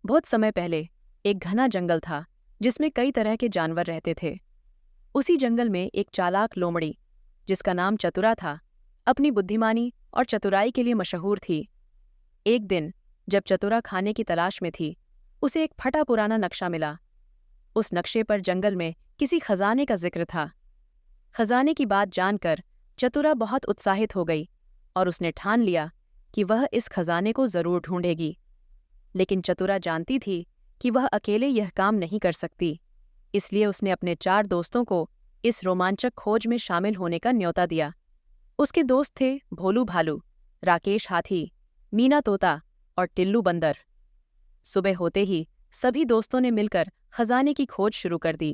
बहुत समय पहले एक घना जंगल था जिसमें कई तरह के जानवर रहते थे। उसी जंगल में एक चालाक लोमड़ी, जिसका नाम चतुरा था, अपनी बुद्धिमानी और चतुराई के लिए मशहूर थी। एक दिन जब चतुरा खाने की तलाश में थी, उसे एक फटा पुराना नक्शा मिला। उस नक्शे पर जंगल में किसी खजाने का जिक्र था। खजाने की बात जानकर चतुरा बहुत उत्साहित हो गई और उसने ठान लिया कि वह इस खजाने को जरूर ढूंढेगी। लेकिन चतुरा जानती थी कि वह अकेले यह काम नहीं कर सकती, इसलिए उसने अपने 4 दोस्तों को इस रोमांचक खोज में शामिल होने का न्योता दिया। उसके दोस्त थे भोलू भालू, राकेश हाथी, मीना तोता और टिल्लू बंदर। सुबह होते ही सभी दोस्तों ने मिलकर खजाने की खोज शुरू कर दी।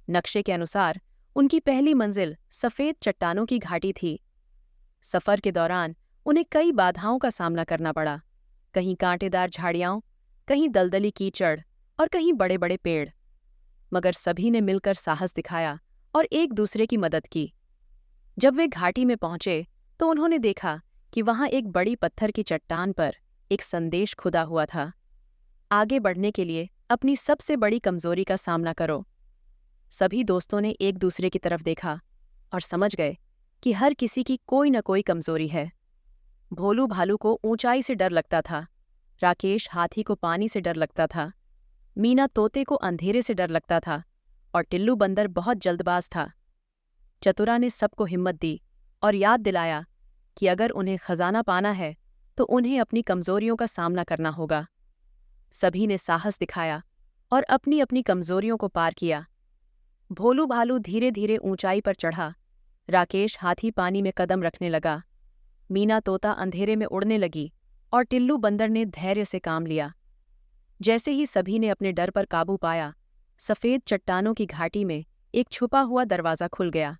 नक्शे के अनुसार उनकी पहली मंजिल सफेद चट्टानों की घाटी थी। सफर के दौरान उन्हें कई बाधाओं का सामना करना पड़ा, कहीं कांटेदार झाड़ियां, कहीं दलदली कीचड़ और कहीं बड़े बड़े पेड़। मगर सभी ने मिलकर साहस दिखाया और एक दूसरे की मदद की। जब वे घाटी में पहुंचे तो उन्होंने देखा कि वहां एक बड़ी पत्थर की चट्टान पर एक संदेश खुदा हुआ था। आगे बढ़ने के लिए अपनी सबसे बड़ी कमजोरी का सामना करो। सभी दोस्तों ने एक दूसरे की तरफ देखा और समझ गए कि हर किसी की कोई न कोई कमजोरी है। भोलू भालू को ऊंचाई से डर लगता था, राकेश हाथी को पानी से डर लगता था, मीना तोते को अंधेरे से डर लगता था और टिल्लू बंदर बहुत जल्दबाज था। चतुरा ने सबको हिम्मत दी और याद दिलाया कि अगर उन्हें खजाना पाना है तो उन्हें अपनी कमजोरियों का सामना करना होगा। सभी ने साहस दिखाया और अपनी अपनी कमजोरियों को पार किया। भोलू भालू धीरे धीरे ऊंचाई पर चढ़ा, राकेश हाथी पानी में कदम रखने लगा, मीना तोता अंधेरे में उड़ने लगी और टिल्लू बंदर ने धैर्य से काम लिया। जैसे ही सभी ने अपने डर पर काबू पाया, सफेद चट्टानों की घाटी में एक छुपा हुआ दरवाज़ा खुल गया।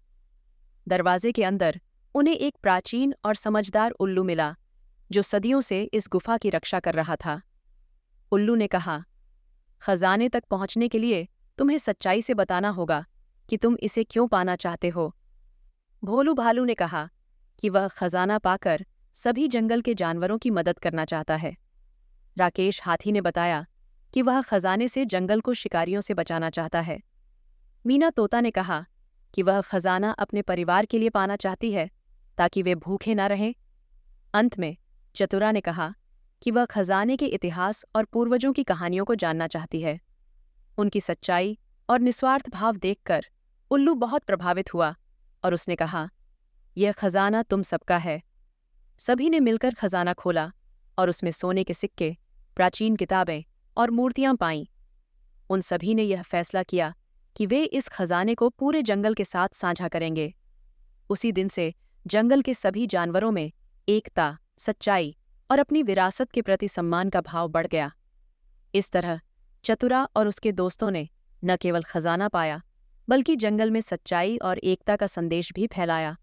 दरवाजे के अंदर उन्हें एक प्राचीन और समझदार उल्लू मिला, जो सदियों से इस गुफा की रक्षा कर रहा था। उल्लू ने कहा, खजाने तक पहुंचने के लिए तुम्हें सच्चाई से बताना होगा कि तुम इसे क्यों पाना चाहते हो। भोलू भालू ने कहा कि वह खजाना पाकर सभी जंगल के जानवरों की मदद करना चाहता है। राकेश हाथी ने बताया कि वह खजाने से जंगल को शिकारियों से बचाना चाहता है। मीना तोता ने कहा कि वह खजाना अपने परिवार के लिए पाना चाहती है, ताकि वे भूखे न रहें। अंत में चतुरा ने कहा कि वह खजाने के इतिहास और पूर्वजों की कहानियों को जानना चाहती है। उनकी सच्चाई और निस्वार्थ भाव देखकर उल्लू बहुत प्रभावित हुआ और उसने कहा, यह खजाना तुम सबका है। सभी ने मिलकर खजाना खोला और उसमें सोने के सिक्के, प्राचीन किताबें और मूर्तियां पाईं। उन सभी ने यह फैसला किया कि वे इस खजाने को पूरे जंगल के साथ साझा करेंगे। उसी दिन से जंगल के सभी जानवरों में एकता, सच्चाई और अपनी विरासत के प्रति सम्मान का भाव बढ़ गया। इस तरह चतुरा और उसके दोस्तों ने न केवल खजाना पाया, बल्कि जंगल में सच्चाई और एकता का संदेश भी फैलाया।